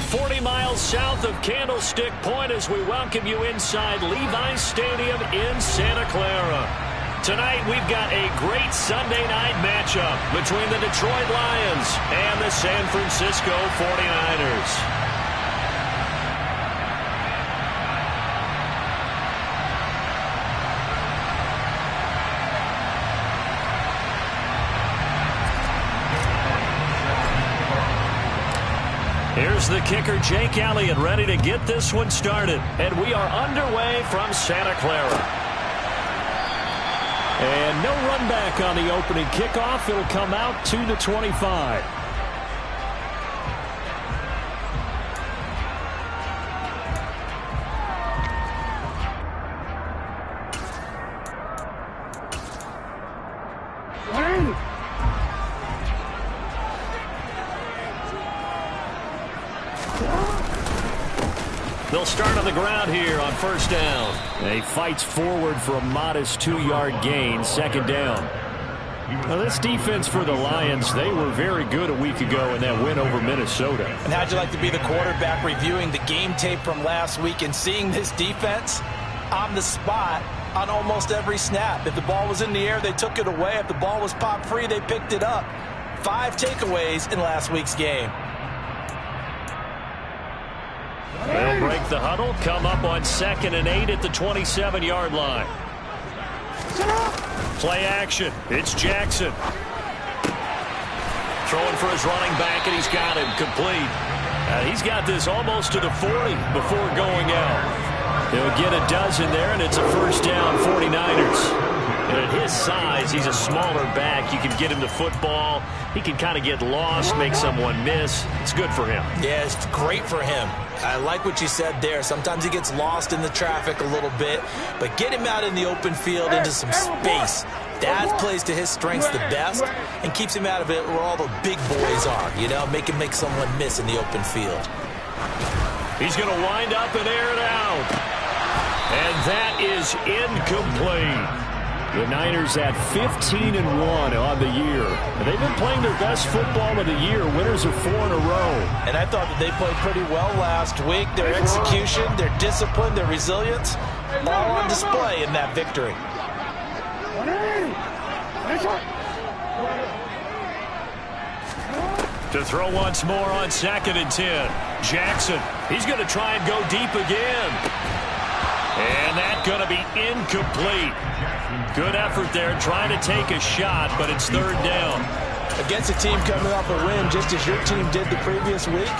40 miles south of Candlestick Point as we welcome you inside Levi's Stadium in Santa Clara. Tonight we've got a great Sunday night matchup between the Detroit Lions and the San Francisco 49ers. Here's the kicker, Jake Elliott, ready to get this one started. And we are underway from Santa Clara. And no run back on the opening kickoff. It'll come out to the 25. They'll start on the ground here on first down. He fights forward for a modest 2-yard gain, second down. Now this defense for the Lions, they were very good a week ago in that win over Minnesota. And how'd you like to be the quarterback reviewing the game tape from last week and seeing this defense on the spot on almost every snap? If the ball was in the air, they took it away. If the ball was popped free, they picked it up. 5 takeaways in last week's game. They'll break the huddle, come up on 2nd and 8 at the 27-yard line. Play action. It's Jackson. Throwing for his running back, and he's got him complete. He's got this almost to the 40 before going out. He'll get a dozen there, and it's a first down, 49ers. And at his size, he's a smaller back. You can get him the football. He can kind of get lost, make someone miss. It's good for him. Yeah, it's great for him. I like what you said there. Sometimes he gets lost in the traffic a little bit, but get him out in the open field into some space. That plays to his strengths the best and keeps him out of it where all the big boys are, you know, make him make someone miss in the open field. He's going to wind up and air it out. And that is incomplete. The Niners at 15-1 on the year. They've been playing their best football of the year. Winners of 4 in a row. And I thought that they played pretty well last week. Their execution, their discipline, their resilience, all on display in that victory. To throw once more on 2nd and 10. Jackson, he's going to try and go deep again. And that's going to be incomplete. Good effort there trying to take a shot, but it's 3rd down. Against a team coming off a win just as your team did the previous week,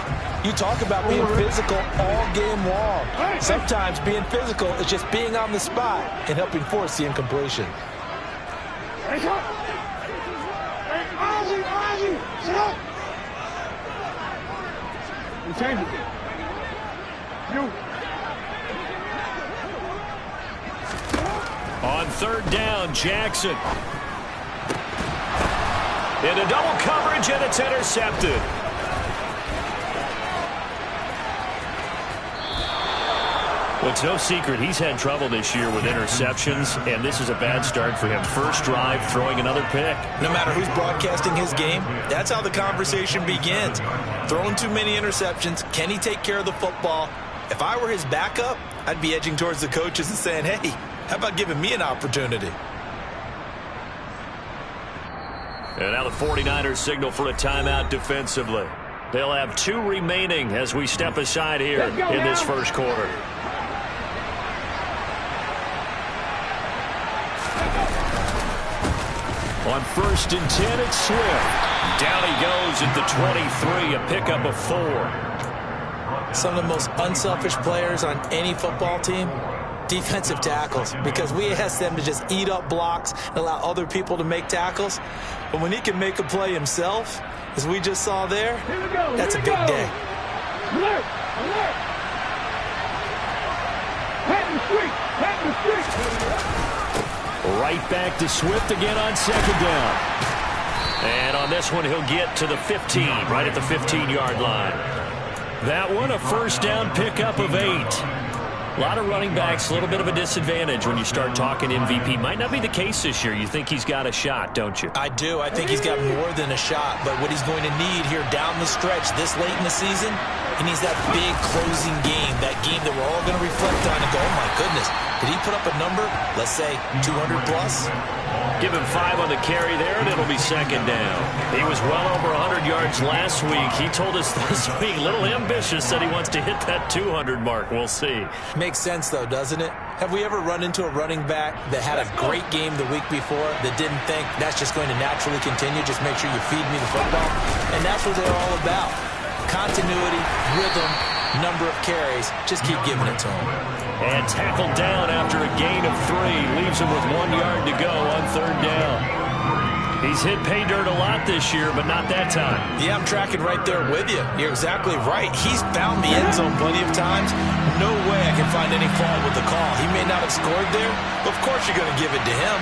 you talk about being physical all game long. Sometimes being physical is just being on the spot and helping force the incompletion. On 3rd down, Jackson. In a double coverage, and it's intercepted. Well, it's no secret he's had trouble this year with interceptions, and this is a bad start for him. First drive, throwing another pick. No matter who's broadcasting his game, that's how the conversation begins. Throwing too many interceptions, can he take care of the football? If I were his backup, I'd be edging towards the coaches and saying, hey, how about giving me an opportunity? And now the 49ers signal for a timeout defensively. They'll have 2 remaining as we step aside here in this first quarter. On 1st and 10, it's Swift. Down he goes at the 23, a pickup of 4. Some of the most unselfish players on any football team, defensive tackles, because we ask them to just eat up blocks and allow other people to make tackles. But when he can make a play himself, as we just saw there, that's a big day. Alert! Alert! Right back to Swift again on 2nd down. And on this one, he'll get to the 15, right at the 15-yard line. That one, a first down pickup of 8. A lot of running backs, a little bit of a disadvantage when you start talking MVP. Might not be the case this year. You think he's got a shot, don't you? I do. I think he's got more than a shot. But what he's going to need here down the stretch this late in the season He needs that big closing game, that game that we're all going to reflect on and go, oh my goodness, did he put up a number, let's say 200 plus? Give him 5 on the carry there, and it'll be second down. He was well over 100 yards last week. He told us this week, a little ambitious, said he wants to hit that 200 mark. We'll see. Makes sense, though, doesn't it? Have we ever run into a running back that had a great game the week before that didn't think that's just going to naturally continue? Just make sure you feed me the football. And that's what they're all about. Continuity, rhythm, number of carries. Just keep giving it to him. And tackled down after a gain of 3. Leaves him with 1 yard to go on third down. He's hit pay dirt a lot this year, but not that time. Yeah, I'm tracking right there with you. You're exactly right. He's found the end zone plenty of times. No way I can find any fault with the call. He may not have scored there, but of course you're going to give it to him.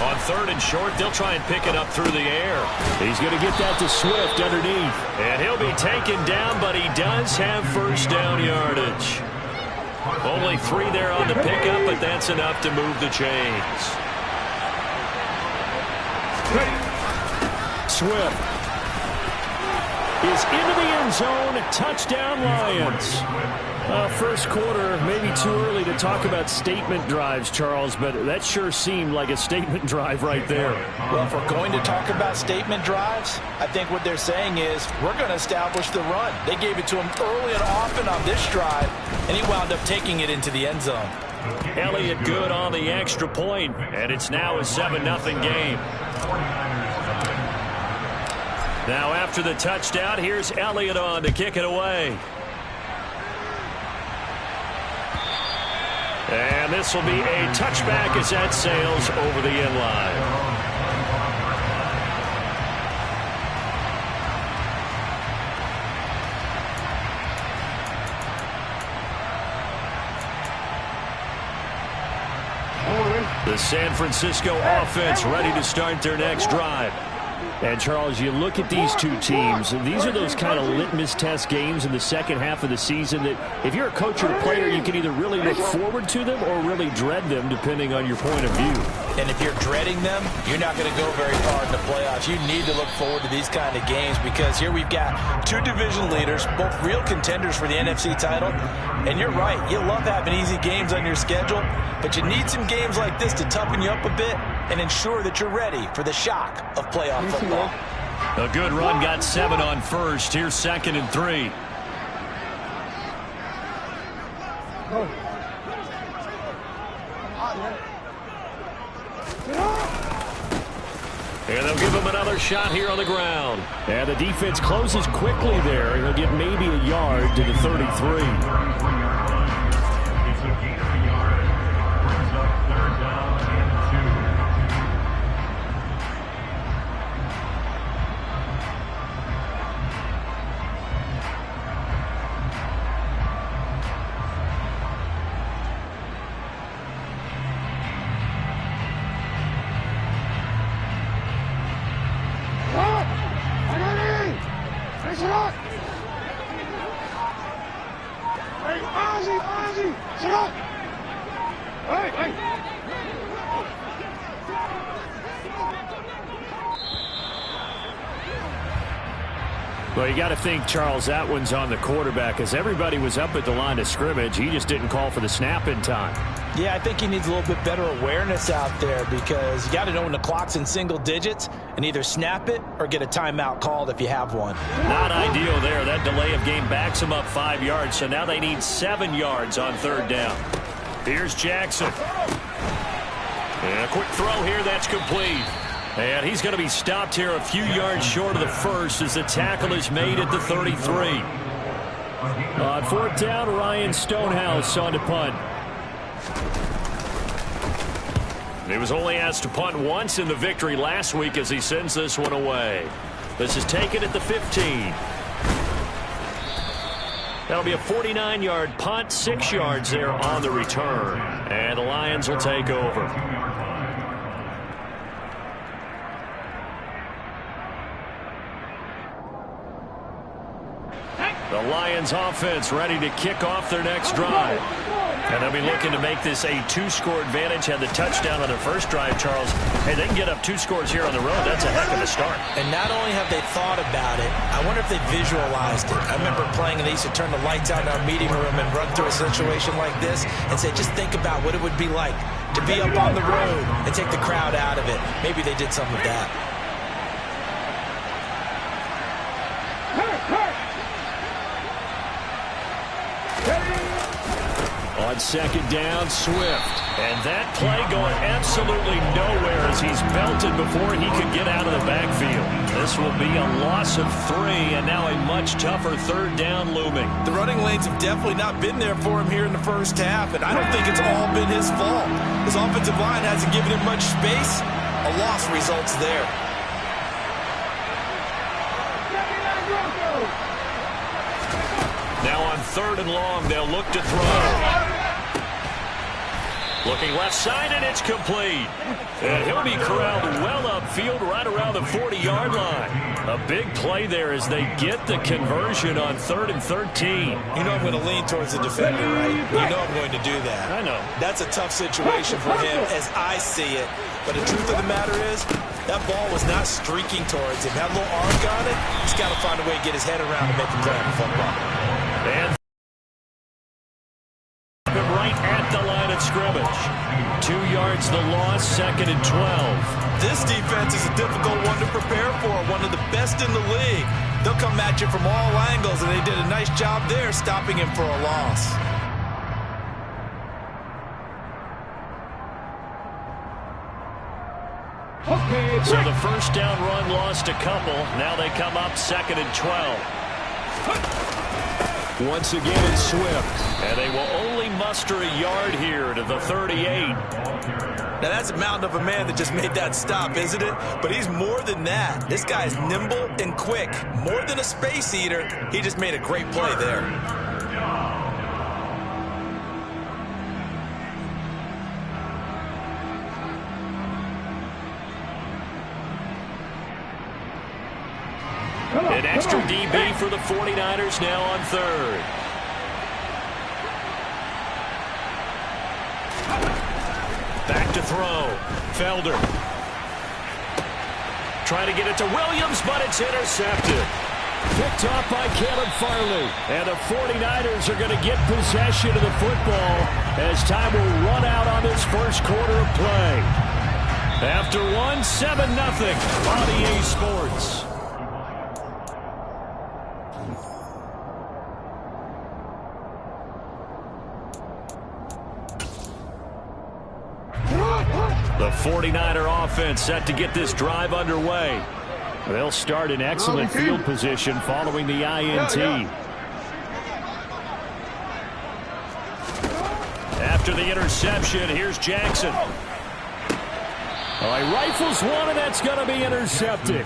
On third and short, they'll try and pick it up through the air. He's going to get that to Swift underneath. And he'll be taken down, but he does have first down yardage. Only 3 there on the pickup, but that's enough to move the chains. Swift is into the end zone. Touchdown, Lions. First quarter, maybe too early to talk about statement drives, Charles, but that sure seemed like a statement drive right there. Well, if we're going to talk about statement drives, I think what they're saying is we're going to establish the run. They gave it to him early and often on this drive, and he wound up taking it into the end zone. Elliott good on the extra point, and it's now a 7-0 game. Now after the touchdown, here's Elliott on to kick it away. And this will be a touchback as that sails over the end line. The San Francisco offense ready to start their next drive. And, Charles, you look at these two teams, and these are those kind of litmus test games in the second half of the season that if you're a coach or a player, you can either really look forward to them or really dread them, depending on your point of view. And if you're dreading them, you're not going to go very far in the playoffs. You need to look forward to these kind of games because here we've got 2 division leaders, both real contenders for the NFC title. And you're right, you love having easy games on your schedule, but you need some games like this to toughen you up a bit and ensure that you're ready for the shock of playoff football. A good run, got 7 on first. Here's 2nd and 3. And they'll give him another shot here on the ground. And the defense closes quickly there. He'll get maybe a yard to the 33. Well, you got to think, Charles, that one's on the quarterback as everybody was up at the line of scrimmage. He just didn't call for the snap in time. Yeah, I think he needs a little bit better awareness out there because you got to know when the clock's in single digits and either snap it or get a timeout called if you have one. Not ideal there. That delay of game backs him up 5 yards, so now they need 7 yards on third down. Here's Jackson. And a quick throw here, that's complete. And he's going to be stopped here a few yards short of the first as the tackle is made at the 33. On fourth down, Ryan Stonehouse on to punt. He was only asked to punt once in the victory last week as he sends this one away. This is taken at the 15. That'll be a 49-yard punt, 6 yards there on the return. And the Lions will take over. The Lions offense ready to kick off their next drive. And they'll be looking to make this a two-score advantage. Had the touchdown on their first drive, Charles. Hey, they can get up 2 scores here on the road. That's a heck of a start. And not only have they thought about it, I wonder if they visualized it. I remember playing, and they used to turn the lights out in our meeting room and run through a situation like this and say, just think about what it would be like to be up on the road and take the crowd out of it. Maybe they did some of that. On second down, Swift. And that play going absolutely nowhere as he's belted before he could get out of the backfield. This will be a loss of 3, and now a much tougher third down looming. The running lanes have definitely not been there for him here in the first half, and I don't think it's all been his fault. His offensive line hasn't given him much space. A loss results there. Now on 3rd and long, they'll look to throw. Looking left side, and it's complete. And he'll be corralled well upfield right around the 40-yard line. A big play there as they get the conversion on 3rd and 13. You know I'm going to lean towards the defender, right? You know I'm going to do that. I know. That's a tough situation for him as I see it. But the truth of the matter is, that ball was not streaking towards him. That little arc on it, he's got to find a way to get his head around and make him grab the football. And right at the line of scrimmage. 2 yards the loss, 2nd and 12. This defense is a difficult one to prepare for, one of the best in the league. They'll come at you from all angles, and they did a nice job there stopping him for a loss. So the first down run lost a couple. Now they come up 2nd and 12. Once again, it's Swift. And they will only muster a yard here to the 38. Now, that's a mountain of a man that just made that stop, isn't it? But he's more than that. This guy's nimble and quick. More than a space eater, he just made a great play there. An extra DB for the 49ers now on 3rd. Back to throw. Felder. Trying to get it to Williams, but it's intercepted. Picked off by Caleb Farley. And the 49ers are going to get possession of the football as time will run out on this first quarter of play. After 7-0 on EA Sports. The 49er offense set to get this drive underway. They'll start in excellent field position following the INT. After the interception, here's Jackson. He rifles one, and that's going to be intercepted.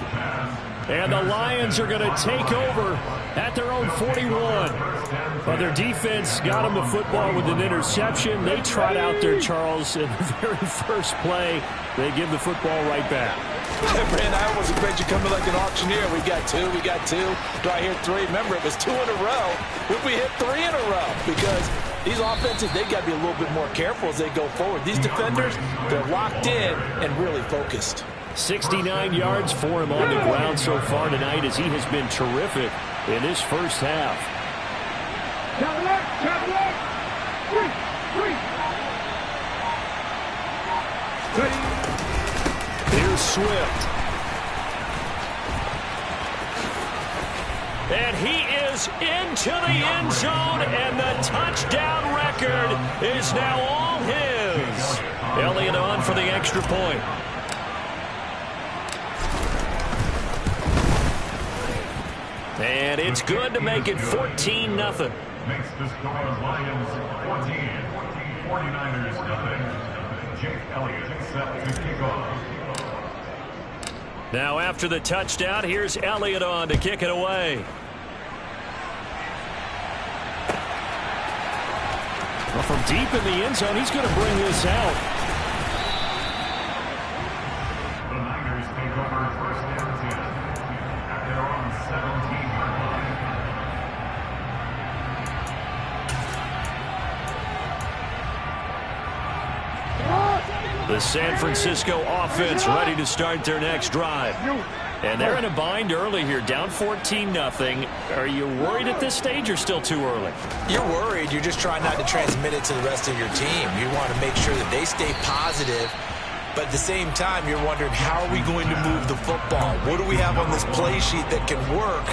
And the Lions are going to take over at their own 41. But their defense got them the football with an interception. They trot out there, Charles, in the very first play. They give the football right back. Brand, I almost expect you coming like an auctioneer. We got 2, we got 2. Do I hear 3? Remember, it was 2 in a row. If we hit 3 in a row, because these offenses, they got to be a little bit more careful as they go forward. These defenders, they're locked in and really focused. 69 yards for him on the ground so far tonight as he has been terrific in this first half. Here's Swift. And he is into the end zone, and the touchdown record is now all his. Elliott on for the extra point. And it's good to make it 14-0. Makes the score Lions 14, 49ers nothing. Jake Elliott set to kick off. Now after the touchdown, here's Elliott on to kick it away. Well, from deep in the end zone, he's going to bring this out. The Niners take over first down 10 at their own 17-yard line. The San Francisco offense ready to start their next drive. And they're in a bind early here, down 14-0. Are you worried at this stage or still too early? You're worried. You're just trying not to transmit it to the rest of your team. You want to make sure that they stay positive. But at the same time, you're wondering, how are we going to move the football? What do we have on this play sheet that can work?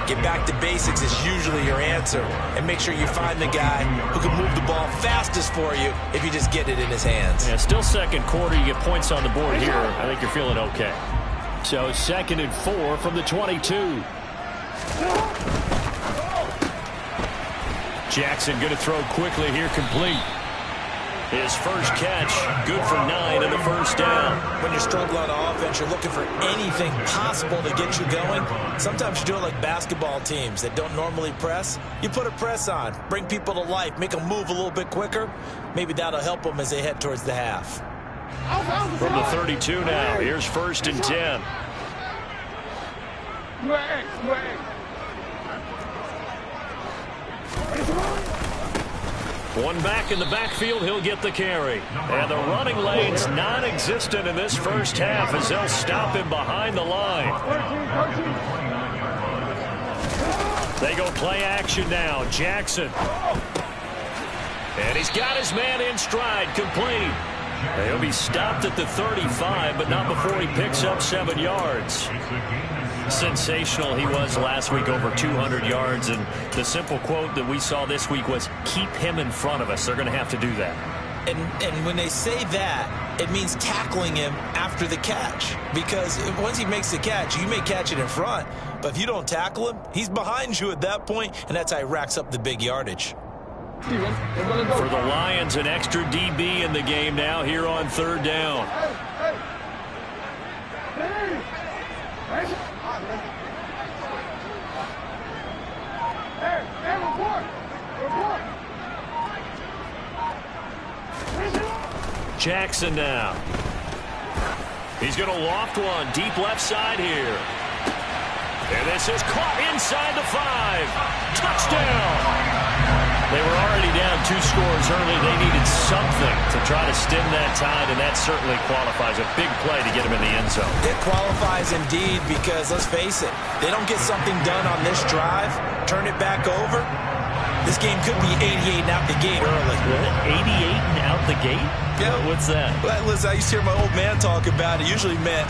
Get back to basics is usually your answer. And make sure you find the guy who can move the ball fastest for you if you just get it in his hands. Yeah, still second quarter. You get points on the board here. I think you're feeling okay. So 2nd and 4 from the 22. Jackson going to throw quickly here, complete. His first catch, good for 9 and a first down. When you're struggling on offense, you're looking for anything possible to get you going. Sometimes you do it like basketball teams that don't normally press. You put a press on, bring people to life, make them move a little bit quicker. Maybe that'll help them as they head towards the half. From the 32 now, here's 1st and 10. One back in the backfield, he'll get the carry. And the running lane's non-existent in this first half as they'll stop him behind the line. They go play action now. Jackson. And he's got his man in stride, complete. He'll be stopped at the 35, but not before he picks up 7 yards. Sensational he was last week, over 200 yards. And the simple quote that we saw this week was, keep him in front of us. They're going to have to do that. And when they say that, it means tackling him after the catch. Because once he makes the catch, you may catch it in front. But if you don't tackle him, he's behind you at that point, and that's how he racks up the big yardage. For the Lions, an extra DB in the game now here on 3rd down. Jackson now. He's going to loft one deep left side here. And this is caught inside the 5. Touchdown! They were already down 2 scores early. They needed something to try to stem that tide, and that certainly qualifies. A big play to get him in the end zone. It qualifies indeed because, let's face it, they don't get something done on this drive, turn it back over, this game could be 88 and out the gate early. What? 88 and out the gate? Yeah. What's that? Well, listen, I used to hear my old man talk about it. Usually meant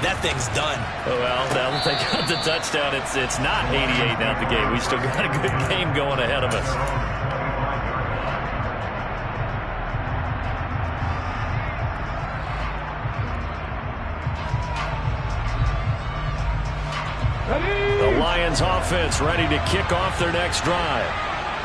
that thing's done. Oh, well, now that they got the touchdown, it's not 88 and out the gate. We still got a good game going ahead of us. The Lions offense ready to kick off their next drive.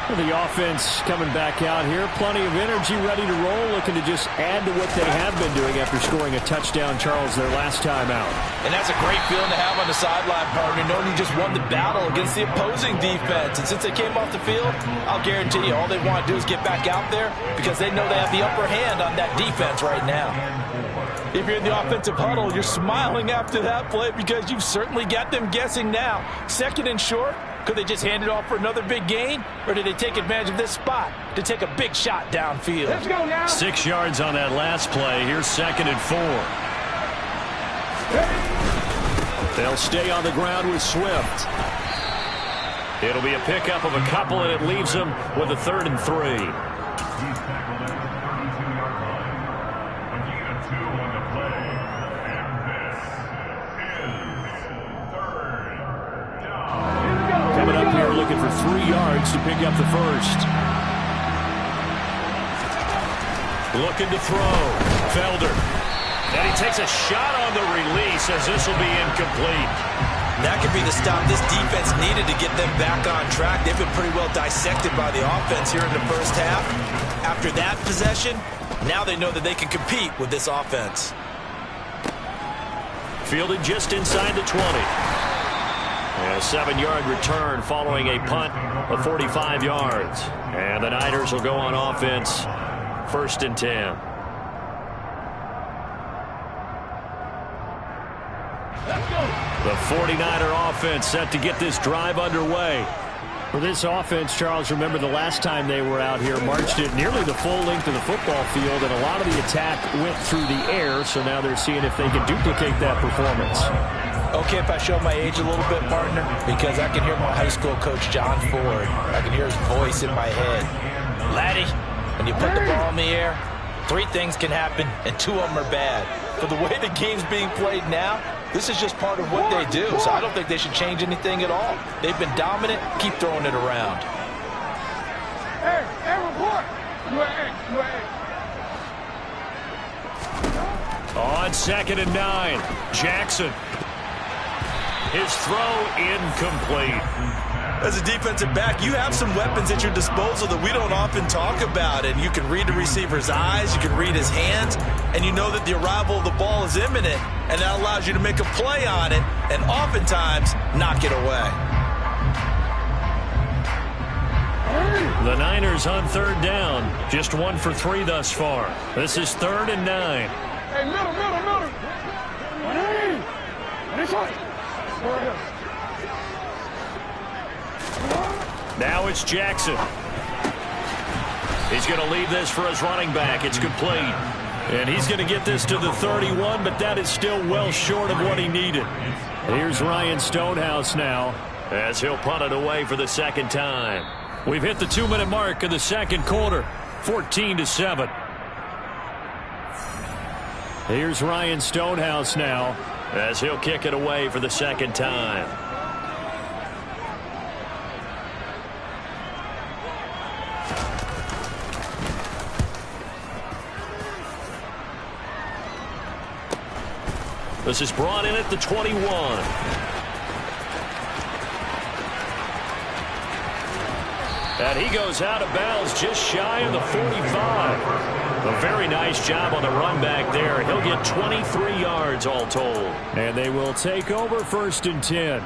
The offense coming back out here. Plenty of energy, ready to roll, looking to just add to what they have been doing after scoring a touchdown, Charles, their last time out. And that's a great feeling to have on the sideline, partner, knowing you just won the battle against the opposing defense. And since they came off the field, I'll guarantee you all they want to do is get back out there because they know they have the upper hand on that defense right now. If you're in the offensive huddle, you're smiling after that play because you've certainly got them guessing now. 2nd and short. Could they just hand it off for another big gain? Or did they take advantage of this spot to take a big shot downfield? Let's go now. 6 yards on that last play. Here's 2nd and 4. They'll stay on the ground with Swift. It'll be a pickup of a couple, and it leaves them with a 3rd and 3. He's tackled at the 32-yard line. A gain of 2 on the play. And this is 3rd down. Coming up here looking for 3 yards to pick up the first. Looking to throw. Felder. And he takes a shot on the release as this will be incomplete. That could be the stop this defense needed to get them back on track. They've been pretty well dissected by the offense here in the first half. After that possession, now they know that they can compete with this offense. Fielded just inside the 20. And a 7-yard return following a punt of 45 yards. And the Niners will go on offense, 1st and 10. The 49er offense set to get this drive underway. For this offense, Charles, remember the last time they were out here, marched it nearly the full length of the football field, and a lot of the attack went through the air, so now they're seeing if they can duplicate that performance. Okay, if I show my age a little bit, partner, because I can hear my high school coach, John Ford. I can hear his voice in my head. Laddie, when you put the ball in the air, 3 things can happen, and 2 of them are bad. For the way the game's being played now, this is just part of what they do, so I don't think they should change anything at all. They've been dominant. Keep throwing it around. Hey, report. On 2nd and 9, Jackson. His throw incomplete. As a defensive back, you have some weapons at your disposal that we don't often talk about, and you can read the receiver's eyes, you can read his hands, and you know that the arrival of the ball is imminent, and that allows you to make a play on it and oftentimes knock it away. The Niners on 3rd down, just 1 for 3 thus far. This is 3rd and 9. Hey, middle. Now it's Jackson. He's going to leave this for his running back. It's complete. And he's going to get this to the 31, but that is still well short of what he needed. Here's Ryan Stonehouse now, as he'll punt it away for the 2nd time. We've hit the 2-minute mark of the 2nd quarter, 14-7. Here's Ryan Stonehouse now, as he'll kick it away for the 2nd time. This is brought in at the 21. And he goes out of bounds just shy of the 45. A very nice job on the run back there. He'll get 23 yards all told. And they will take over 1st and 10.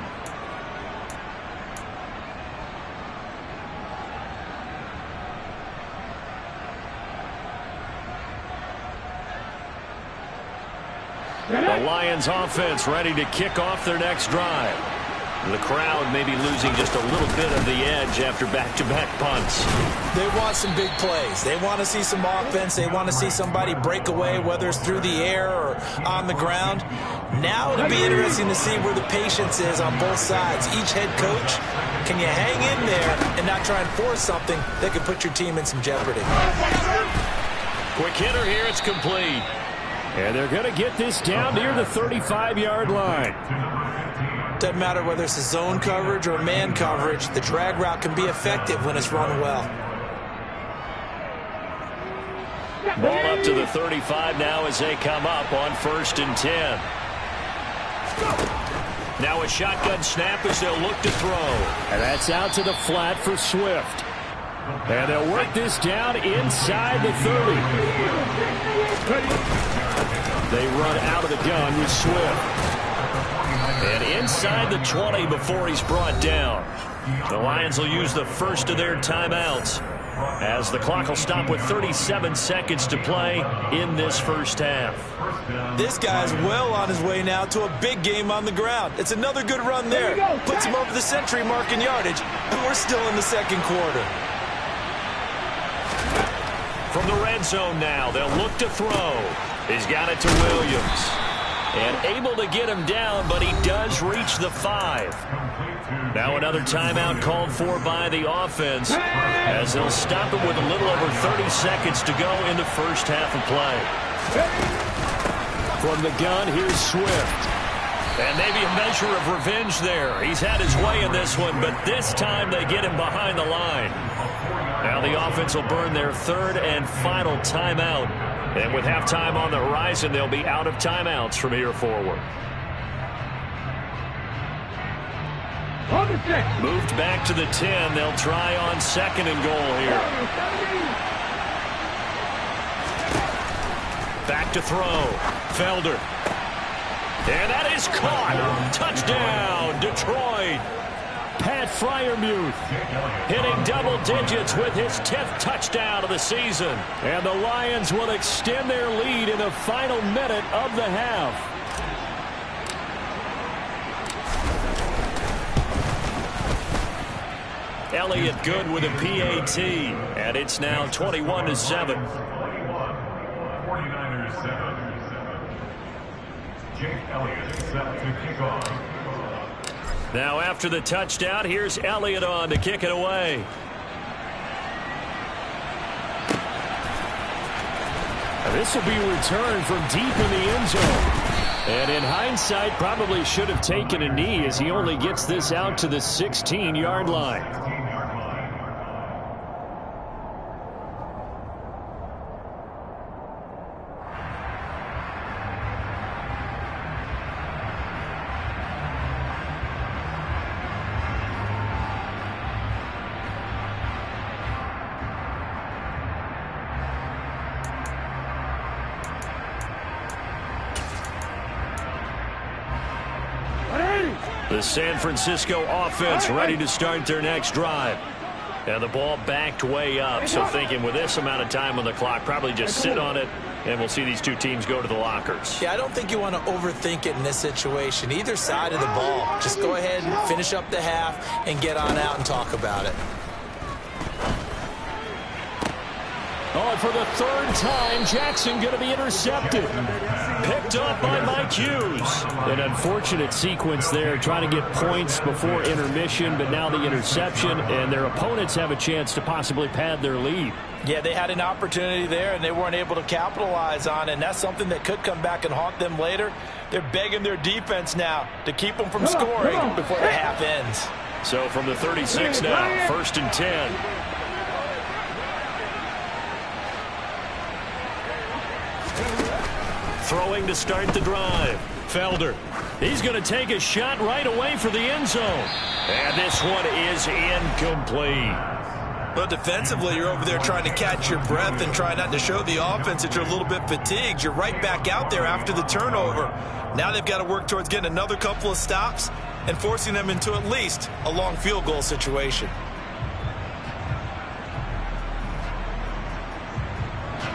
The Lions offense ready to kick off their next drive. The crowd may be losing just a little bit of the edge after back-to-back punts. They want some big plays. They want to see some offense. They want to see somebody break away, whether it's through the air or on the ground. Now it'll be interesting to see where the patience is on both sides. Each head coach, can you hang in there and not try and force something that could put your team in some jeopardy? Quick hitter here. It's complete. And they're going to get this down near the 35-yard line. Doesn't matter whether it's a zone coverage or man coverage, the drag route can be effective when it's run well. Ball up to the 35 now as they come up on 1st and 10. Now a shotgun snap as they'll look to throw. And that's out to the flat for Swift. And they'll work this down inside the 30. They run out of the gun with Swift. And inside the 20 before he's brought down. The Lions will use the first of their timeouts as the clock will stop with 37 seconds to play in this first half. This guy's well on his way now to a big game on the ground. It's another good run there. Puts him over the century mark in yardage, and we're still in the 2nd quarter. From the red zone now, they'll look to throw. He's got it to Williams. And able to get him down, but he does reach the 5. Now another timeout called for by the offense as they'll stop it with a little over 30 seconds to go in the first half of play. From the gun, here's Swift. And maybe a measure of revenge there. He's had his way in this one, but this time they get him behind the line. Now the offense will burn their 3rd and final timeout. And with halftime on the horizon, they'll be out of timeouts from here forward. Moved back to the 10. They'll try on 2nd and goal here. Back to throw. Felder. And that is caught. Touchdown, Detroit. Pat Freiermuth hitting double digits with his 10th touchdown of the season. And the Lions will extend their lead in the final minute of the half. Elliott good with a PAT. And it's now 21-7. 49ers 7. Jake Elliott set to kick off. Now after the touchdown, here's Elliott on to kick it away. This will be returned from deep in the end zone. And in hindsight, probably should have taken a knee as he only gets this out to the 16-yard line. The San Francisco offense ready to start their next drive. And the ball backed way up. So thinking with this amount of time on the clock, probably just sit on it, and we'll see these two teams go to the lockers. Yeah, I don't think you want to overthink it in this situation. Either side of the ball. Just go ahead and finish up the half and get on out and talk about it. Oh, and for the third time, Jackson going to be intercepted. Picked up by Mike Hughes. An unfortunate sequence there, trying to get points before intermission, but now the interception, and their opponents have a chance to possibly pad their lead. Yeah, they had an opportunity there, and they weren't able to capitalize on it, and that's something that could come back and haunt them later. They're begging their defense now to keep them from scoring before the half ends. So from the 36 now, 1st and 10. Throwing to start the drive. Felder. He's going to take a shot right away for the end zone. And this one is incomplete. Well, defensively, you're over there trying to catch your breath and try not to show the offense that you're a little bit fatigued. You're right back out there after the turnover. Now they've got to work towards getting another couple of stops and forcing them into at least a long field goal situation.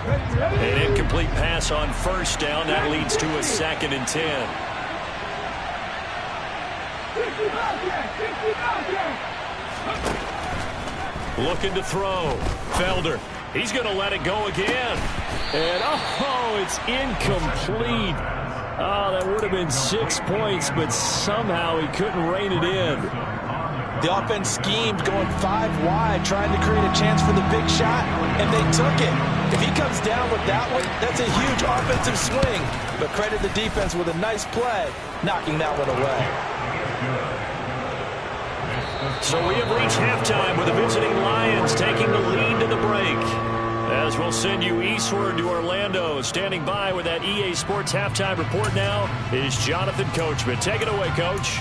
An incomplete pass on 1st down. That leads to a 2nd and 10. Looking to throw. Felder. He's going to let it go again. And, oh, it's incomplete. Oh, that would have been 6 points, but somehow he couldn't rein it in. The offense schemed going 5 wide, trying to create a chance for the big shot, and they took it. If he comes down with that one, that's a huge offensive swing. But credit the defense with a nice play, knocking that one away. So we have reached halftime with the visiting Lions taking the lead to the break. As we'll send you eastward to Orlando. Standing by with that EA Sports halftime report now is Jonathan Coachman. Take it away, Coach.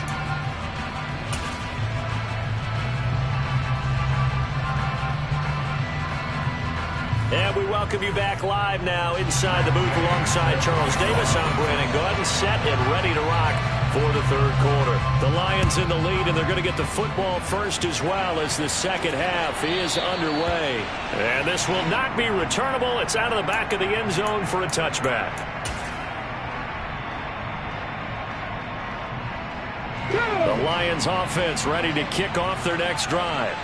And we welcome you back live now inside the booth alongside Charles Davis. I'm Brandon Gordon, set and ready to rock for the 3rd quarter. The Lions in the lead, and they're going to get the football first as well as the second half is underway. And this will not be returnable. It's out of the back of the end zone for a touchback. The Lions offense ready to kick off their next drive.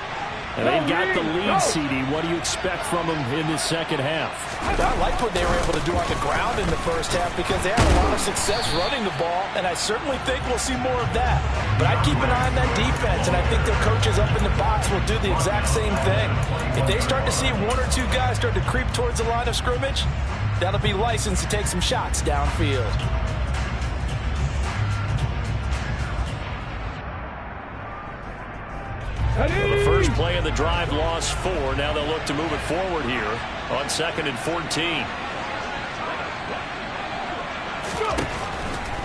And they've got the lead, CD. What do you expect from them in this second half? I liked what they were able to do on the ground in the first half because they had a lot of success running the ball, and I certainly think we'll see more of that. But I'd keep an eye on that defense, and I think their coaches up in the box will do the exact same thing. If they start to see 1 or 2 guys start to creep towards the line of scrimmage, that'll be licensed to take some shots downfield. Well, the first play of the drive lost 4. Now they'll look to move it forward here on 2nd and 14.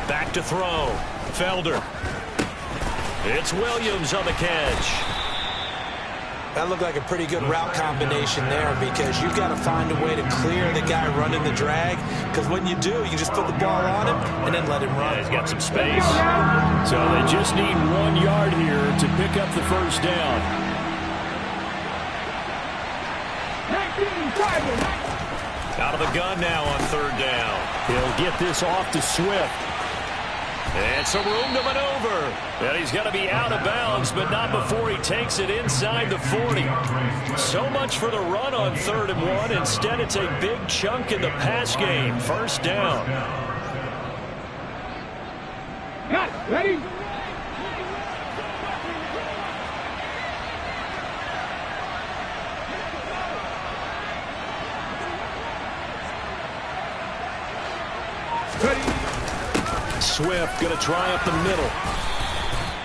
Back to throw. Felder. It's Williams on the catch. That looked like a pretty good route combination there because you've got to find a way to clear the guy running the drag, because when you do, you just put the ball on him and then let him run. Yeah, he's got some space. So they just need 1 yard here to pick up the first down. Out of the gun now on 3rd down. He'll get this off to Swift. And some room to maneuver. And he's going to be out of bounds, but not before he takes it inside the 40. So much for the run on 3rd and 1. Instead, it's a big chunk in the pass game. First down. Got it. Ready? Swift going to try up the middle.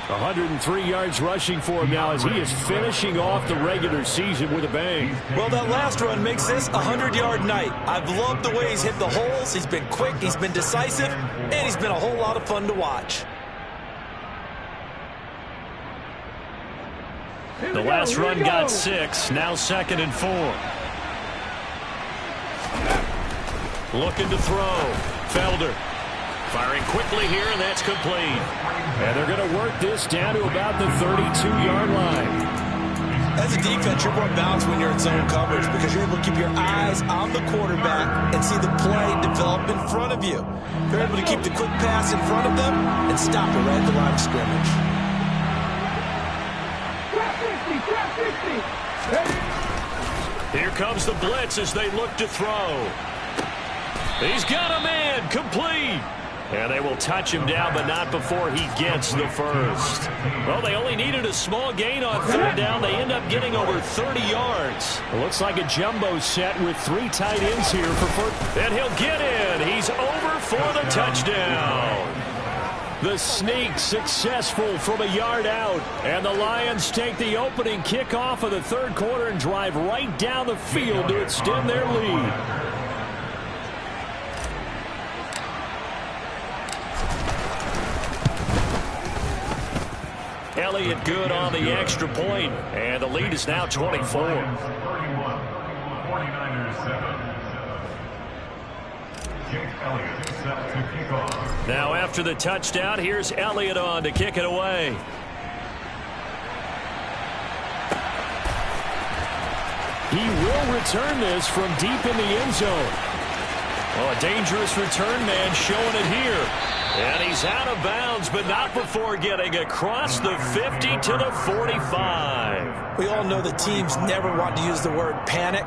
103 yards rushing for him now as he is finishing off the regular season with a bang. Well, that last run makes this a 100-yard night. I've loved the way he's hit the holes. He's been quick, he's been decisive, and he's been a whole lot of fun to watch. The last run got 6, now 2nd and 4. Looking to throw. Felder. Firing quickly here, and that's complete. And they're going to work this down to about the 32-yard line. As a defense, you're more balanced when you're in zone coverage because you're able to keep your eyes on the quarterback and see the play develop in front of you. You're able to keep the quick pass in front of them and stop it right at the line of scrimmage. Here comes the blitz as they look to throw. He's got a man, complete. And they will touch him down, but not before he gets the first. Well, they only needed a small gain on 3rd down. They end up getting over 30 yards. It looks like a jumbo set with 3 tight ends here for first. And he'll get in. He's over for the touchdown. The sneak successful from a yard out. And the Lions take the opening kickoff of the 3rd quarter and drive right down the field to extend their lead. Elliott good on the extra point, and the lead is now 24. 49ers 7. Jake Elliott set to kick off. Now after the touchdown, here's Elliott on to kick it away. He will return this from deep in the end zone. Oh, a dangerous return man showing it here. And he's out of bounds, but not before getting across the 50 to the 45. We all know the teams never want to use the word panic,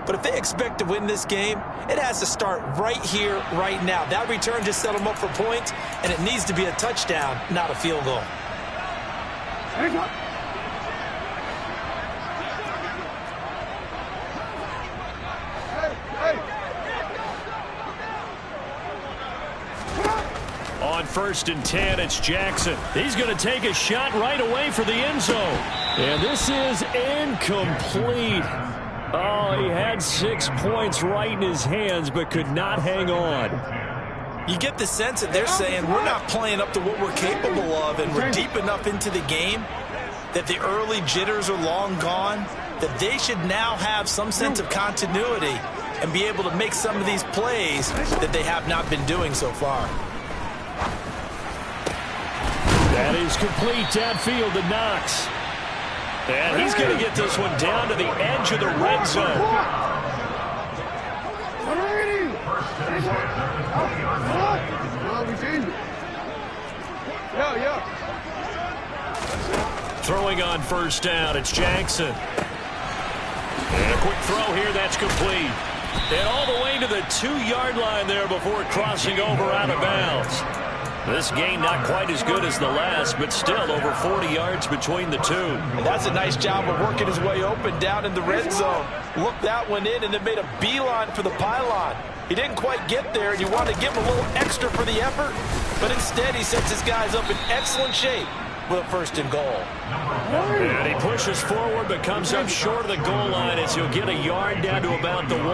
but if they expect to win this game, it has to start right here, right now. That return just set them up for points, and it needs to be a touchdown, not a field goal. On 1st and 10, it's Jackson. He's going to take a shot right away for the end zone. And this is incomplete. Oh, he had 6 points right in his hands, but could not hang on. You get the sense that they're saying we're not playing up to what we're capable of, and we're deep enough into the game that the early jitters are long gone, that they should now have some sense of continuity and be able to make some of these plays that they have not been doing so far. That is complete downfield to Knox. And he's going to get this one down to the edge of the red zone. Throwing on 1st down, it's Jackson. And a quick throw here, that's complete. And all the way to the 2-yard line there before crossing over out of bounds. This game not quite as good as the last, but still over 40 yards between the two. And that's a nice job of working his way open down in the red zone. Looked that one in and then made a beeline for the pylon. He didn't quite get there, and you want to give him a little extra for the effort, but instead he sets his guys up in excellent shape with a 1st and goal. And he pushes forward but comes up short of the goal line as he'll get a yard down to about the 1.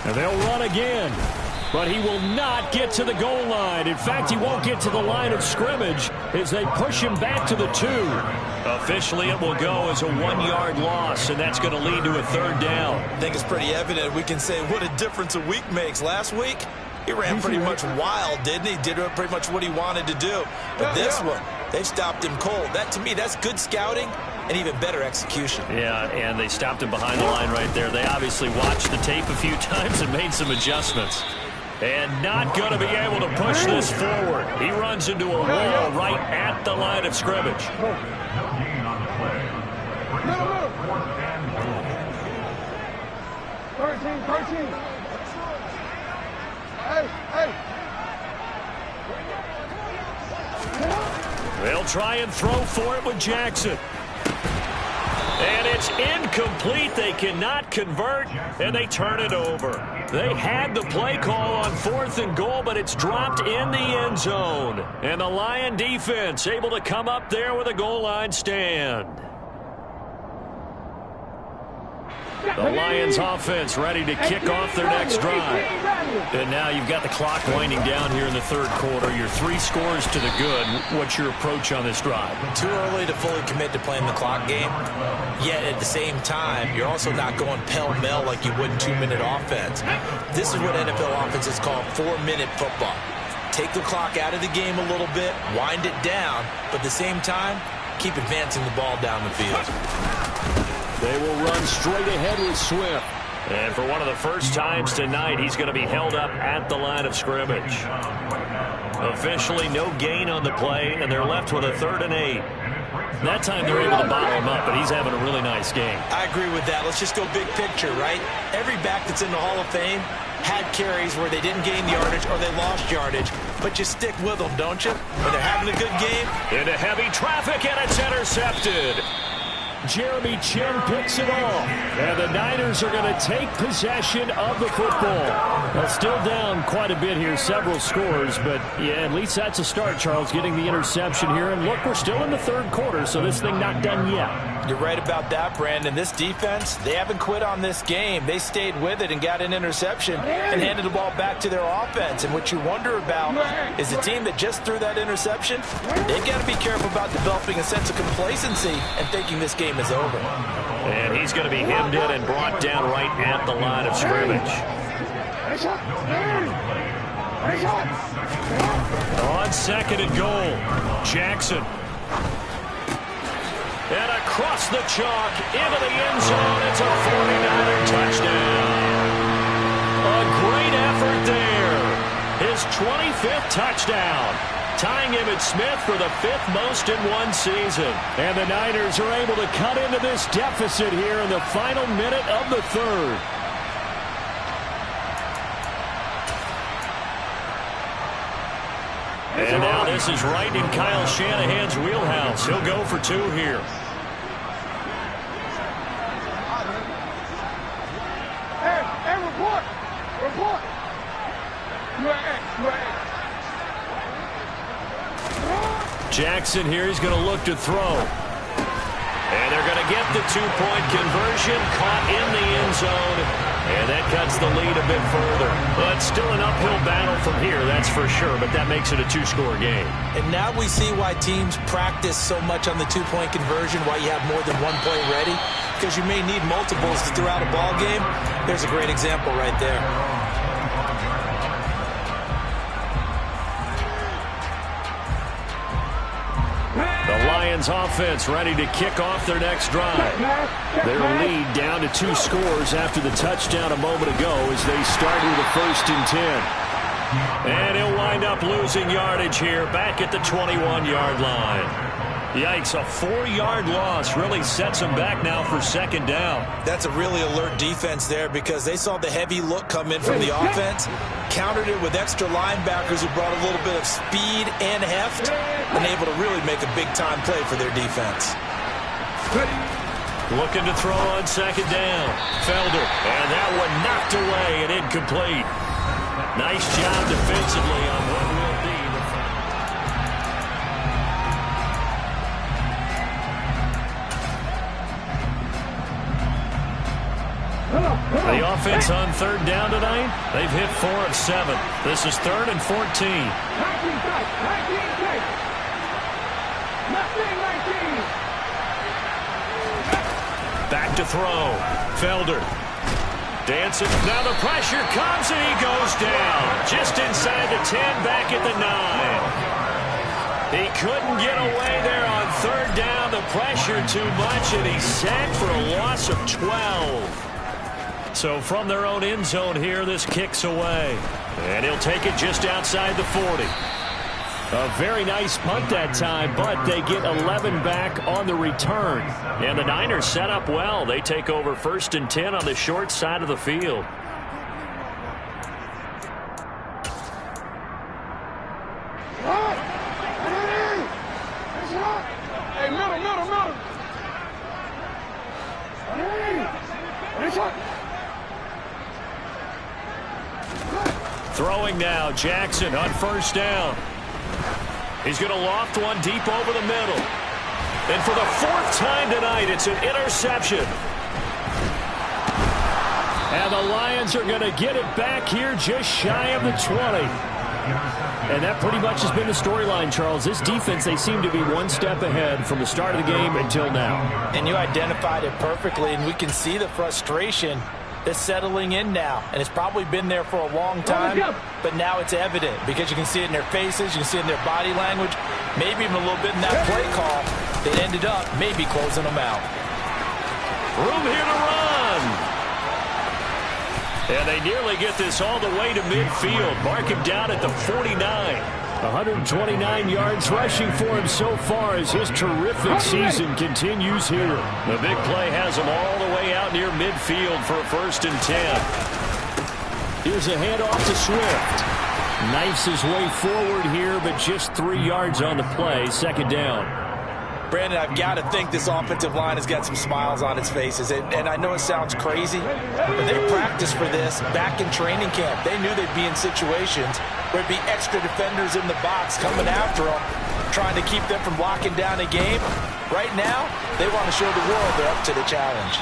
And they'll run again, but he will not get to the goal line. In fact, he won't get to the line of scrimmage as they push him back to the 2. Officially, it will go as a 1-yard loss, and that's going to lead to a 3rd down. I think it's pretty evident. We can say what a difference a week makes. Last week, he ran pretty much wild, didn't he? Did pretty much what he wanted to do. But this one, they've stopped him cold. That, to me, that's good scouting and even better execution. Yeah, and they stopped him behind the line right there. They obviously watched the tape a few times and made some adjustments. And not going to be able to push this forward. He runs into a wall right at the line of scrimmage. No gain on the play. Brings up 4th and goal. 13. Hey. They'll try and throw for it with Jackson. And it's incomplete. They cannot convert, and they turn it over. They had the play call on 4th and goal, but it's dropped in the end zone. And the Lion defense able to come up there with a goal line stand. The Lions offense ready to kick off their next drive. And now you've got the clock winding down here in the 3rd quarter. You're 3 scores to the good. What's your approach on this drive? Too early to fully commit to playing the clock game. Yet at the same time, you're also not going pell-mell like you would in 2-minute offense. This is what NFL offenses call 4-minute football. Take the clock out of the game a little bit, wind it down, but at the same time, keep advancing the ball down the field. They will run straight ahead with Swift. And for one of the first times tonight, he's going to be held up at the line of scrimmage. Officially no gain on the play, and they're left with a 3rd and 8. That time they're able to bottle him up, but he's having a really nice game. I agree with that. Let's just go big picture, right? Every back that's in the Hall of Fame had carries where they didn't gain yardage or they lost yardage, but you stick with them, don't you? When they're having a good game. Into heavy traffic, and it's intercepted. Jeremy Chin picks it off. And the Niners are going to take possession of the football. Well, still down quite a bit here, several scores, but yeah, at least that's a start, Charles, getting the interception here. And look, we're still in the 3rd quarter, so this thing not done yet. You're right about that, Brandon. This defense, they haven't quit on this game. They stayed with it and got an interception and handed the ball back to their offense. And what you wonder about is the team that just threw that interception, they've got to be careful about developing a sense of complacency and thinking this game is over. And he's going to be hemmed in and brought down right at the line of scrimmage. On 2nd and goal, Jackson. And across the chalk into the end zone. It's a 49er touchdown. A great effort there. His 25th touchdown. Tying Emmitt Smith for the 5th most in one season. And the Niners are able to cut into this deficit here in the final minute of the 3rd. And now this is right in Kyle Shanahan's wheelhouse. He'll go for 2 here. Hey, report. Jackson here, he's going to look to throw. And they're going to get the 2-point conversion, caught in the end zone. And that cuts the lead a bit further. But still an uphill battle from here, that's for sure. But that makes it a 2-score game. And now we see why teams practice so much on the 2-point conversion, why you have more than 1 point ready. Because you may need multiples throughout a ball game. There's a great example right there. The Lions offense ready to kick off their next drive. Their lead down to 2 scores after the touchdown a moment ago as they start with a 1st and 10. And he'll wind up losing yardage here back at the 21-yard line. Yikes, a 4-yard loss really sets them back now for 2nd down. That's a really alert defense there because they saw the heavy look come in from the offense, countered it with extra linebackers who brought a little bit of speed and heft, and able to really make a big-time play for their defense. Looking to throw on 2nd down. Felder, and that one knocked away and incomplete. Nice job defensively on what will be the final. The offense on 3rd down tonight, they've hit 4 of 7. This is 3rd and 14. 19. Back to throw. Felder. Dancing. Now the pressure comes and he goes down. Just inside the 10, back at the 9. He couldn't get away there on 3rd down. The pressure too much, and he's sacked for a loss of 12. So from their own end zone here, this kicks away. And he'll take it just outside the 40. A very nice punt that time, but they get 11 back on the return. And the Niners set up well. They take over 1st and 10 on the short side of the field. Hey, middle. Throwing now, Jackson on 1st down. He's going to loft one deep over the middle. And for the 4th time tonight, it's an interception. And the Lions are going to get it back here just shy of the 20. And that pretty much has been the storyline, Charles. This defense, they seem to be one step ahead from the start of the game until now. And you identified it perfectly, and we can see the frustration that's settling in now. And it's probably been there for a long time, but now it's evident because you can see it in their faces, you can see it in their body language, maybe even a little bit in that play call that ended up maybe closing them out. Room here to run. And they nearly get this all the way to midfield. Mark him down at the 49. 129 yards rushing for him so far as his terrific season continues here. The big play has him all the way out near midfield for a 1st and 10. Here's a handoff to Swift. Knifes his way forward here, but just 3 yards on the play. 2nd down. Brandon, I've got to think this offensive line has got some smiles on its faces. And I know it sounds crazy, but they practiced for this back in training camp. They knew they'd be in situations where it'd be extra defenders in the box coming after them, trying to keep them from locking down a game. Right now, they want to show the world they're up to the challenge.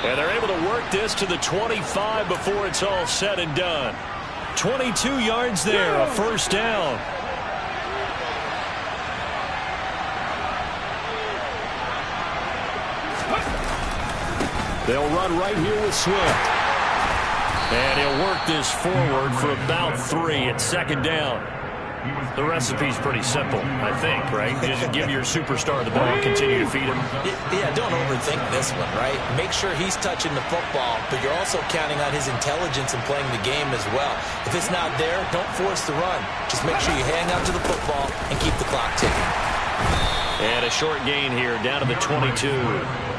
And they're able to work this to the 25 before it's all said and done. 22 yards there, a 1st down. They'll run right here with Swift. And he'll work this forward for about 3 at 2nd down. The recipe's pretty simple, I think, right? Just give your superstar the ball, continue to feed him. Yeah, don't overthink this one, right? Make sure he's touching the football, but you're also counting on his intelligence in playing the game as well. If it's not there, don't force the run. Just make sure you hang on to the football and keep the clock ticking. And a short gain here, down to the 22.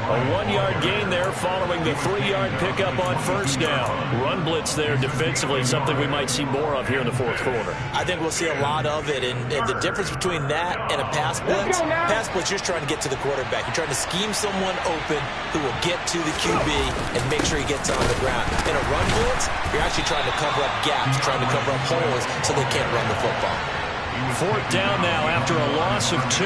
A 1-yard gain there following the 3-yard pickup on 1st down. Run blitz there defensively, something we might see more of here in the 4th quarter. I think we'll see a lot of it, and the difference between that and a pass blitz, you're just trying to get to the quarterback. You're trying to scheme someone open who will get to the QB and make sure he gets on the ground. In a run blitz, you're actually trying to cover up gaps, trying to cover up holes so they can't run the football. 4th down now after a loss of 2.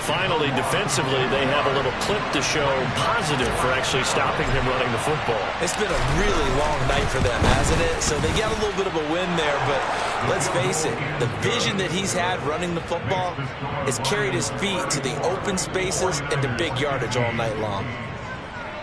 Finally, defensively, they have a little clip to show positive for actually stopping him running the football. It's been a really long night for them, hasn't it? So they got a little bit of a win there, but let's face it, the vision that he's had running the football has carried his feet to the open spaces and to big yardage all night long.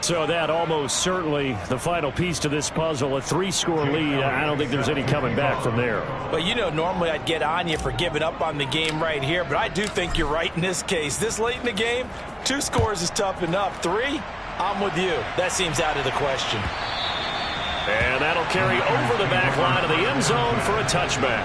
So that almost certainly the final piece to this puzzle, a 3-score lead. I don't think there's any coming back from there. Well, you know, normally I'd get on you for giving up on the game right here, but I do think you're right in this case. This late in the game, 2 scores is tough enough. 3, I'm with you. That seems out of the question. And that'll carry over the back line of the end zone for a touchback.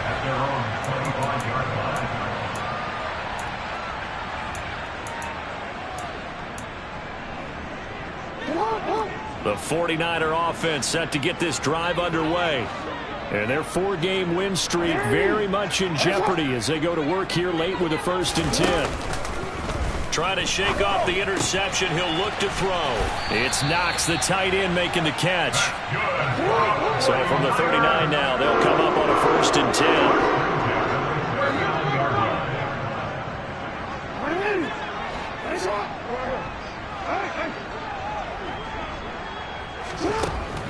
The 49er offense set to get this drive underway. And their 4-game win streak very much in jeopardy as they go to work here late with a 1st and 10. Trying to shake off the interception. He'll look to throw. It's Knox, the tight end, making the catch. So from the 39 now, they'll come up on a 1st and 10.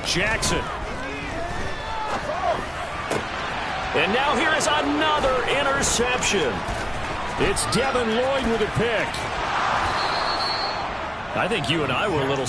Jackson. And now here is another interception. It's Devin Lloyd with a pick. I think you and I were a little